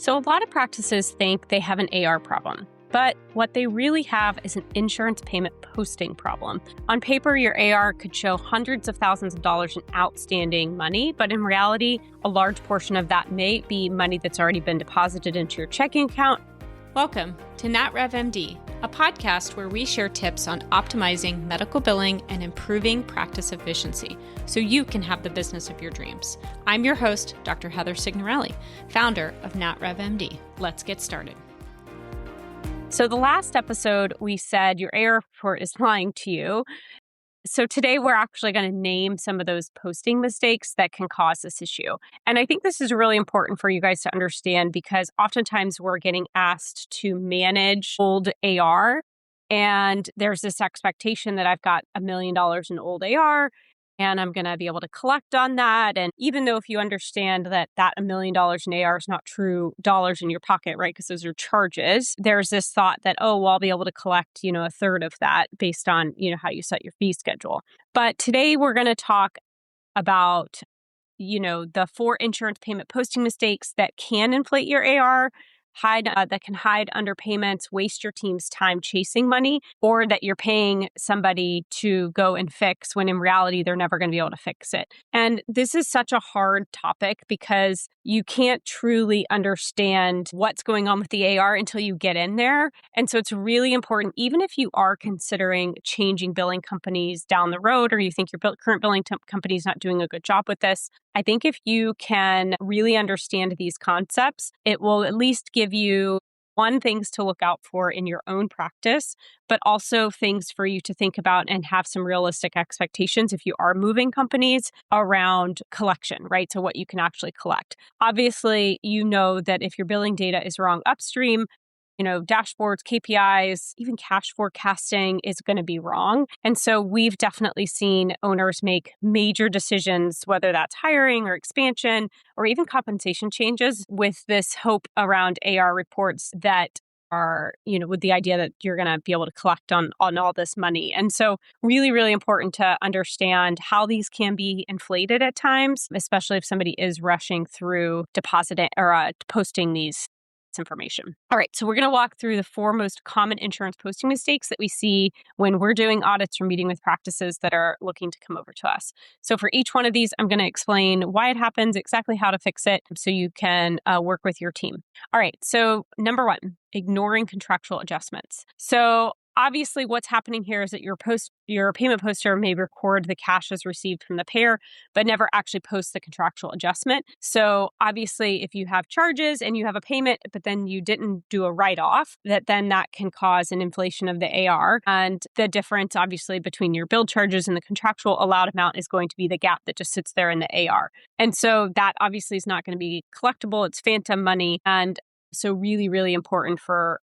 So a lot of practices think they have an AR problem, but what they really have is an insurance payment posting problem. On paper, your AR could show hundreds of thousands of dollars in outstanding money, but in reality, a large portion of that may be money that's already been deposited into your checking account. Welcome to NatRevMD, a podcast where we share tips on optimizing medical billing and improving practice efficiency so you can have the business of your dreams. I'm your host, Dr. Heather Signorelli, founder of NatRevMD. Let's get started. So the last episode, we said your AR report is lying to you. So today we're actually going to name some of those posting mistakes that can cause this issue. And I think this is really important for you guys to understand because oftentimes we're getting asked to manage old AR. And there's this expectation that I've got $1 million in old AR and I'm going to be able to collect on that. And even though if you understand that $1 million in AR is not true dollars in your pocket, right? Because those are charges. There's this thought that, oh, well, I'll be able to collect, a third of that based on, how you set your fee schedule. But today we're going to talk about, the 4 insurance payment posting mistakes that can inflate your AR, that can hide underpayments, waste your team's time chasing money, or that you're paying somebody to go and fix when in reality, they're never going to be able to fix it. And this is such a hard topic because you can't truly understand what's going on with the AR until you get in there. And so it's really important, even if you are considering changing billing companies down the road, or you think your current billing company is not doing a good job with this, I think if you can really understand these concepts, it will at least give you things to look out for in your own practice, but also things for you to think about and have some realistic expectations if you are moving companies around collection, right? So what you can actually collect. Obviously, you know that if your billing data is wrong upstream, dashboards, KPIs, even cash forecasting is going to be wrong. And so we've definitely seen owners make major decisions, whether that's hiring or expansion or even compensation changes with this hope around AR reports that are, with the idea that you're going to be able to collect on all this money. And so really, really important to understand how these can be inflated at times, especially if somebody is rushing through depositing or posting these information. All right, so we're going to walk through the 4 most common insurance posting mistakes that we see when we're doing audits or meeting with practices that are looking to come over to us. So for each one of these, I'm going to explain why it happens, exactly how to fix it, so you can work with your team. All right, so number 1, ignoring contractual adjustments. So obviously, what's happening here is that your payment poster may record the cash as received from the payer, but never actually post the contractual adjustment. So obviously, if you have charges and you have a payment, but then you didn't do a write-off, that can cause an inflation of the AR. And the difference, obviously, between your billed charges and the contractual allowed amount is going to be the gap that just sits there in the AR. And so that obviously is not going to be collectible. It's phantom money. And so really, really important for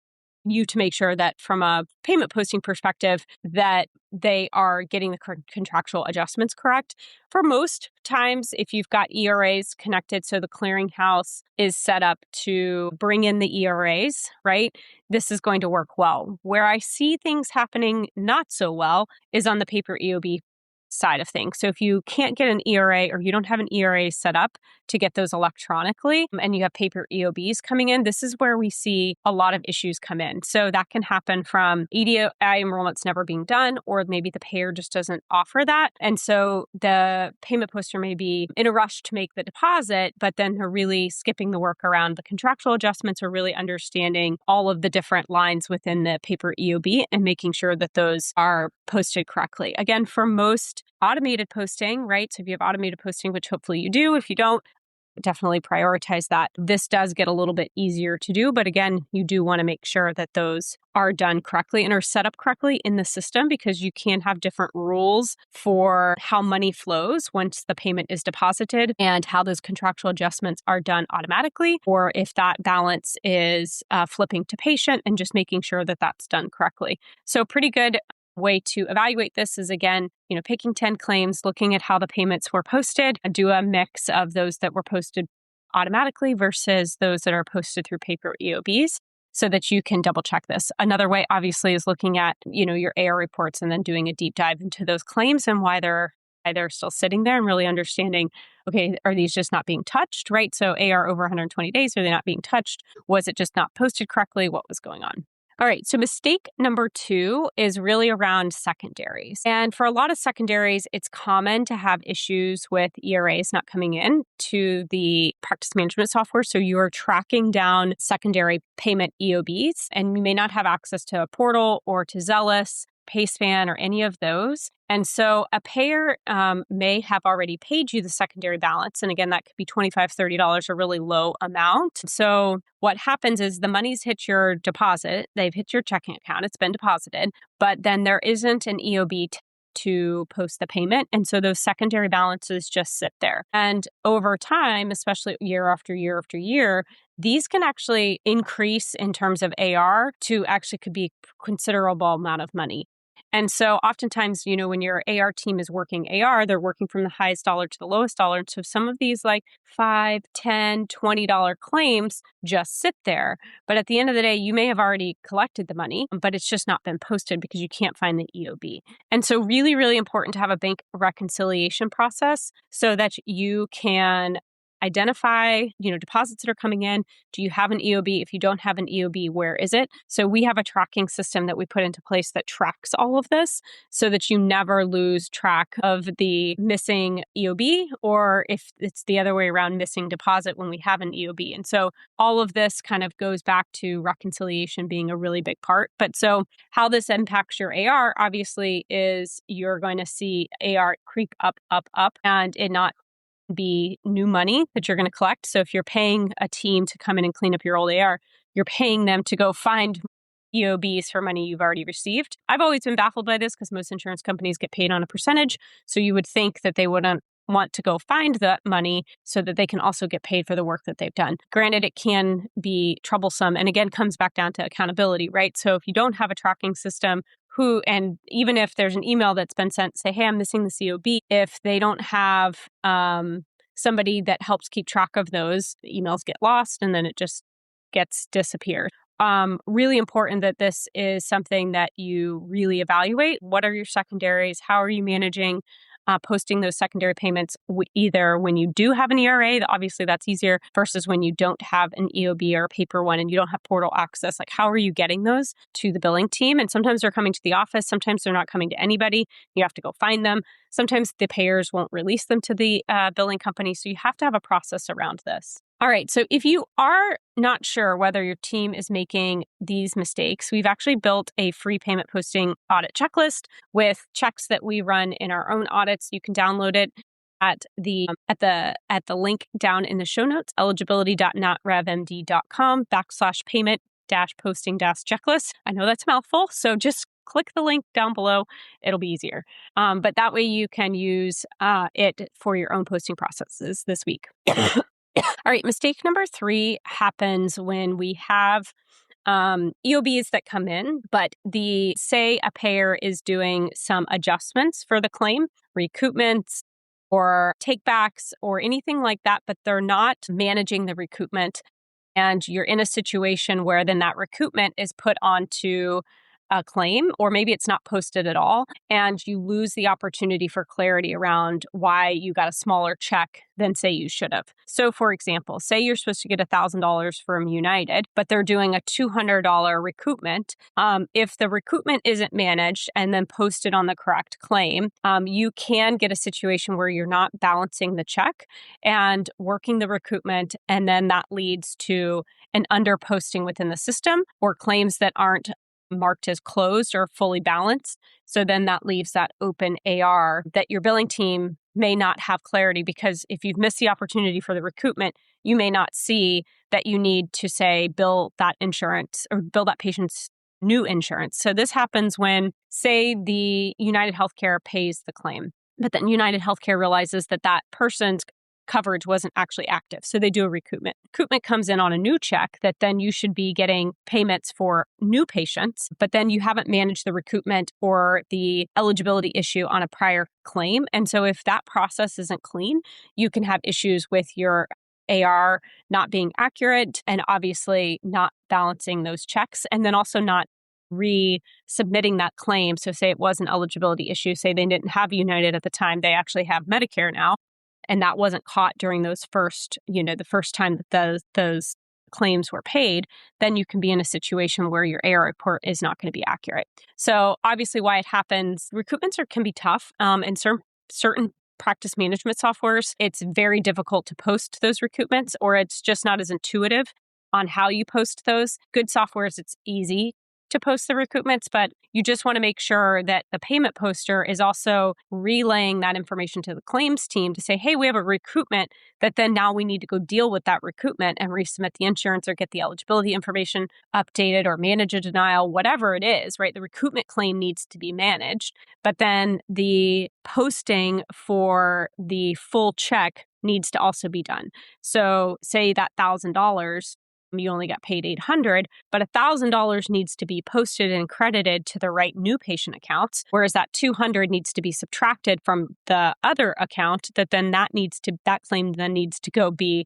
you to make sure that from a payment posting perspective that they are getting the contractual adjustments correct. For most times, if you've got ERAs connected, so the clearinghouse is set up to bring in the ERAs, right? This is going to work well. Where I see things happening not so well is on the paper EOB side of things. So if you can't get an ERA or you don't have an ERA set up to get those electronically and you have paper EOBs coming in, this is where we see a lot of issues come in. So that can happen from EDI enrollments never being done, or maybe the payer just doesn't offer that. And so the payment poster may be in a rush to make the deposit, but then they're really skipping the work around the contractual adjustments or really understanding all of the different lines within the paper EOB and making sure that those are posted correctly. Again, for most automated posting, right? So if you have automated posting, which hopefully you do, if you don't, definitely prioritize that. This does get a little bit easier to do, but again, you do want to make sure that those are done correctly and are set up correctly in the system because you can have different rules for how money flows once the payment is deposited and how those contractual adjustments are done automatically, or if that balance is flipping to patient and just making sure that that's done correctly. So pretty good way to evaluate this is, again, picking 10 claims, looking at how the payments were posted, and do a mix of those that were posted automatically versus those that are posted through paper EOBs so that you can double check this. Another way, obviously, is looking at, your AR reports and then doing a deep dive into those claims and why they're they're still sitting there and really understanding, okay, are these just not being touched, right? So AR over 120 days, are they not being touched? Was it just not posted correctly? What was going on? All right, so mistake number 2 is really around secondaries. And for a lot of secondaries, it's common to have issues with ERAs not coming in to the practice management software. So you're tracking down secondary payment EOBs, and you may not have access to a portal or to Zealous, PaySpan, or any of those. And so a payer may have already paid you the secondary balance. And again, that could be $25, $30, a really low amount. So what happens is the money's hit your deposit. They've hit your checking account. It's been deposited, but then there isn't an EOB to post the payment. And so those secondary balances just sit there. And over time, especially year after year after year, these can actually increase in terms of AR to actually could be a considerable amount of money. And so oftentimes, when your AR team is working AR, they're working from the highest dollar to the lowest dollar. And so some of these like $5, $10, $20 claims just sit there. But at the end of the day, you may have already collected the money, but it's just not been posted because you can't find the EOB. And so really, really important to have a bank reconciliation process so that you can identify, deposits that are coming in. Do you have an EOB? If you don't have an EOB, where is it? So we have a tracking system that we put into place that tracks all of this so that you never lose track of the missing EOB, or if it's the other way around, missing deposit when we have an EOB. And so all of this kind of goes back to reconciliation being a really big part. But so how this impacts your AR, obviously, is you're going to see AR creep up, and it not be new money that you're going to collect. So if you're paying a team to come in and clean up your old AR, you're paying them to go find EOBs for money you've already received. I've always been baffled by this because most insurance companies get paid on a percentage. So you would think that they wouldn't want to go find that money so that they can also get paid for the work that they've done. Granted, it can be troublesome. And again, comes back down to accountability, right? So if you don't have a tracking system, and even if there's an email that's been sent, say, hey, I'm missing the COB, if they don't have somebody that helps keep track of those, the emails get lost and then it just disappeared. Really important that this is something that you really evaluate. What are your secondaries? How are you managing posting those secondary payments, either when you do have an ERA, obviously that's easier, versus when you don't have an EOB or a paper one and you don't have portal access. Like, how are you getting those to the billing team? And sometimes they're coming to the office. Sometimes they're not coming to anybody. You have to go find them. Sometimes the payers won't release them to the billing company. So you have to have a process around this. All right. So if you are not sure whether your team is making these mistakes, we've actually built a free payment posting audit checklist with checks that we run in our own audits. You can download it at the link down in the show notes, eligibility.notrevmd.com/payment-posting-checklist. I know that's a mouthful, so just click the link down below. It'll be easier. But that way you can use it for your own posting processes this week. All right, mistake number 3 happens when we have EOBs that come in, but say a payer is doing some adjustments for the claim, recoupments or takebacks or anything like that, but they're not managing the recoupment. And you're in a situation where then that recoupment is put onto a claim, or maybe it's not posted at all, and you lose the opportunity for clarity around why you got a smaller check than say you should have. So for example, say you're supposed to get $1,000 from United, but they're doing a $200 recoupment. If the recoupment isn't managed and then posted on the correct claim, you can get a situation where you're not balancing the check and working the recoupment, and then that leads to an underposting within the system or claims that aren't marked as closed or fully balanced. So then that leaves that open AR that your billing team may not have clarity, because if you've missed the opportunity for the recoupment, you may not see that you need to say bill that insurance or bill that patient's new insurance. So this happens when, say, the United Healthcare pays the claim, but then United Healthcare realizes that that person's coverage wasn't actually active. So they do a recoupment. Recoupment comes in on a new check that then you should be getting payments for new patients, but then you haven't managed the recoupment or the eligibility issue on a prior claim. And so if that process isn't clean, you can have issues with your AR not being accurate and obviously not balancing those checks, and then also not resubmitting that claim. So say it was an eligibility issue, say they didn't have United at the time, they actually have Medicare now, and that wasn't caught during those the first time that those claims were paid, then you can be in a situation where your AR report is not going to be accurate. So obviously why it happens, recoupments can be tough. In certain practice management softwares, it's very difficult to post those recoupments, or it's just not as intuitive on how you post those. Good softwares, it's easy to post the recoupments, but you just want to make sure that the payment poster is also relaying that information to the claims team to say, hey, we have a recoupment that then now we need to go deal with that recoupment and resubmit the insurance or get the eligibility information updated or manage a denial, whatever it is, right? The recoupment claim needs to be managed, but then the posting for the full check needs to also be done. So say that $1,000, you only got paid $800, but $1,000 needs to be posted and credited to the right new patient accounts, whereas that $200 needs to be subtracted from the other account that claim then needs to go be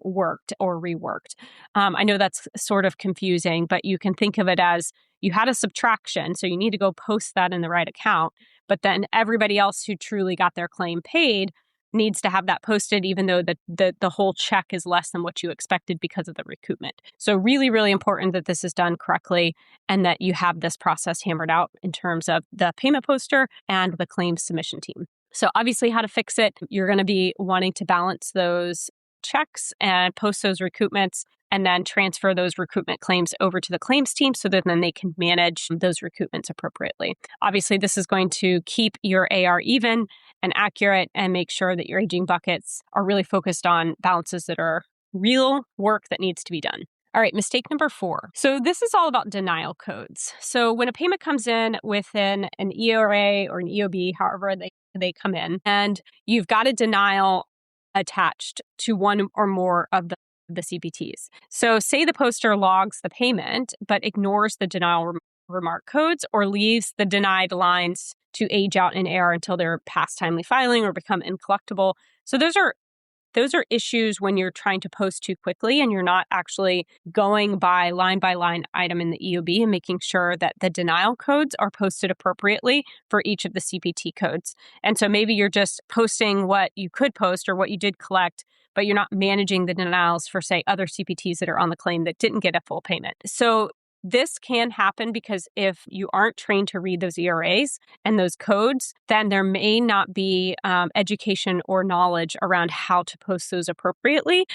worked or reworked. I know that's sort of confusing, but you can think of it as you had a subtraction, so you need to go post that in the right account, but then everybody else who truly got their claim paid needs to have that posted, even though the whole check is less than what you expected because of the recoupment. So really, really important that this is done correctly and that you have this process hammered out in terms of the payment poster and the claims submission team. So obviously how to fix it, you're going to be wanting to balance those checks and post those recoupments and then transfer those recoupment claims over to the claims team so that then they can manage those recoupments appropriately. Obviously, this is going to keep your AR even and accurate and make sure that your aging buckets are really focused on balances that are real work that needs to be done. All right, mistake number 4. So this is all about denial codes. So when a payment comes in within an ERA or an EOB, however they come in, and you've got a denial attached to one or more of the CPTs. So say the poster logs the payment, but ignores the denial remark codes or leaves the denied lines to age out in AR until they're past timely filing or become uncollectible. So those are issues when you're trying to post too quickly and you're not actually going by line item in the EOB and making sure that the denial codes are posted appropriately for each of the CPT codes. And so maybe you're just posting what you could post or what you did collect, but you're not managing the denials for, say, other CPTs that are on the claim that didn't get a full payment. So this can happen because if you aren't trained to read those ERAs and those codes, then there may not be education or knowledge around how to post those appropriately,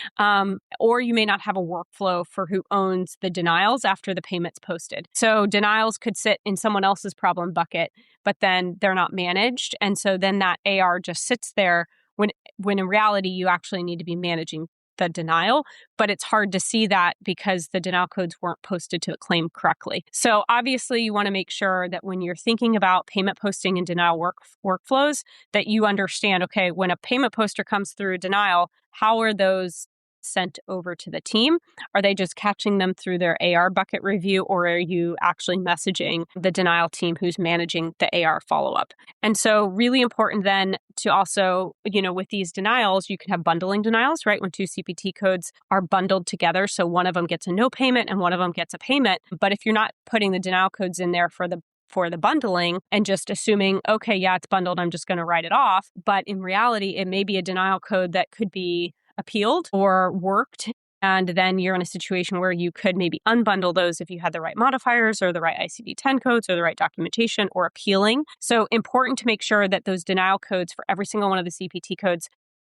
or you may not have a workflow for who owns the denials after the payment's posted. So denials could sit in someone else's problem bucket, but then they're not managed. And so then that AR just sits there when in reality, you actually need to be managing the denial, but it's hard to see that because the denial codes weren't posted to the claim correctly. So obviously you want to make sure that when you're thinking about payment posting and denial workflows, that you understand, okay, when a payment poster comes through a denial, how are those sent over to the team? Are they just catching them through their AR bucket review, or are you actually messaging the denial team who's managing the AR follow-up? And so really important then to also, with these denials, you can have bundling denials, right? When two CPT codes are bundled together. So one of them gets a no payment and one of them gets a payment. But if you're not putting the denial codes in there for the bundling and just assuming, okay, yeah, it's bundled, I'm just going to write it off. But in reality, it may be a denial code that could be appealed or worked. And then you're in a situation where you could maybe unbundle those if you had the right modifiers or the right ICD-10 codes or the right documentation or appealing. So important to make sure that those denial codes for every single one of the CPT codes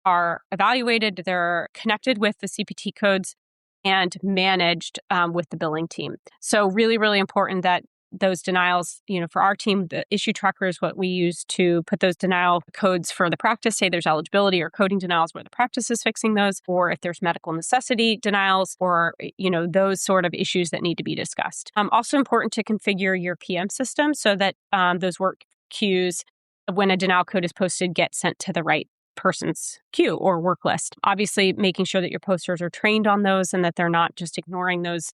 are evaluated, they're connected with the CPT codes and managed with the billing team. So really, really important that those denials, for our team, the issue tracker is what we use to put those denial codes for the practice. Say there's eligibility or coding denials where the practice is fixing those, or if there's medical necessity denials, or, those sort of issues that need to be discussed. Also important to configure your PM system so that those work queues, when a denial code is posted, get sent to the right person's queue or work list. Obviously, making sure that your posters are trained on those and that they're not just ignoring those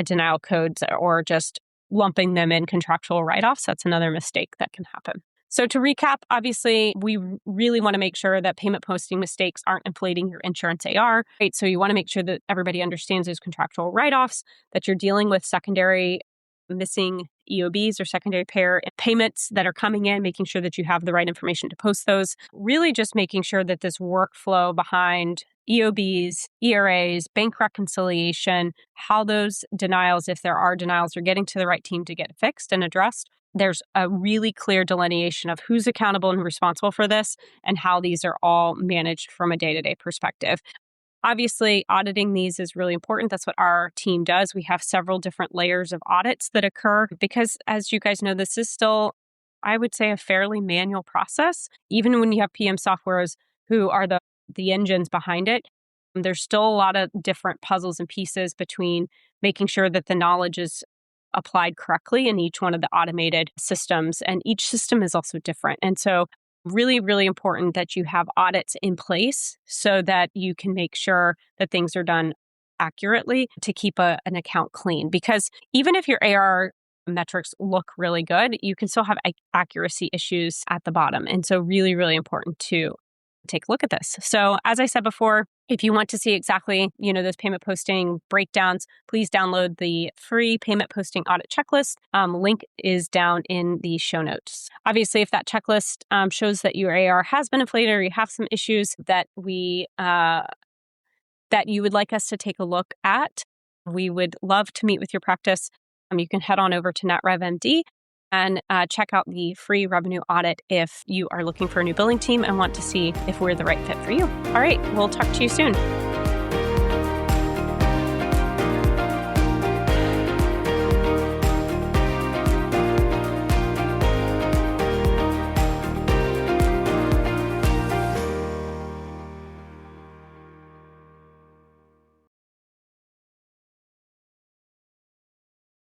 denial codes or just lumping them in contractual write-offs. That's another mistake that can happen. So to recap, obviously, we really want to make sure that payment posting mistakes aren't inflating your insurance AR, right? So you want to make sure that everybody understands those contractual write-offs, that you're dealing with secondary missing EOBs or secondary payer payments that are coming in, making sure that you have the right information to post those. Really just making sure that this workflow behind EOBs, ERAs, bank reconciliation, how those denials, if there are denials, are getting to the right team to get fixed and addressed. There's a really clear delineation of who's accountable and responsible for this and how these are all managed from a day-to-day perspective. Obviously, auditing these is really important. That's what our team does. We have several different layers of audits that occur because, as you guys know, this is still, I would say, a fairly manual process. Even when you have PM softwares who are the engines behind it, there's still a lot of different puzzles and pieces between making sure that the knowledge is applied correctly in each one of the automated systems. And each system is also different. And so really, really important that you have audits in place so that you can make sure that things are done accurately to keep an account clean. Because even if your AR metrics look really good, you can still have accuracy issues at the bottom. And so really, really important to take a look at this. So as I said before, if you want to see exactly, those payment posting breakdowns, please download the free payment posting audit checklist. Link is down in the show notes. Obviously, if that checklist shows that your AR has been inflated or you have some issues that that you would like us to take a look at, we would love to meet with your practice. You can head on over to NetRevMD and check out the free revenue audit if you are looking for a new billing team and want to see if we're the right fit for you. All right, we'll talk to you soon.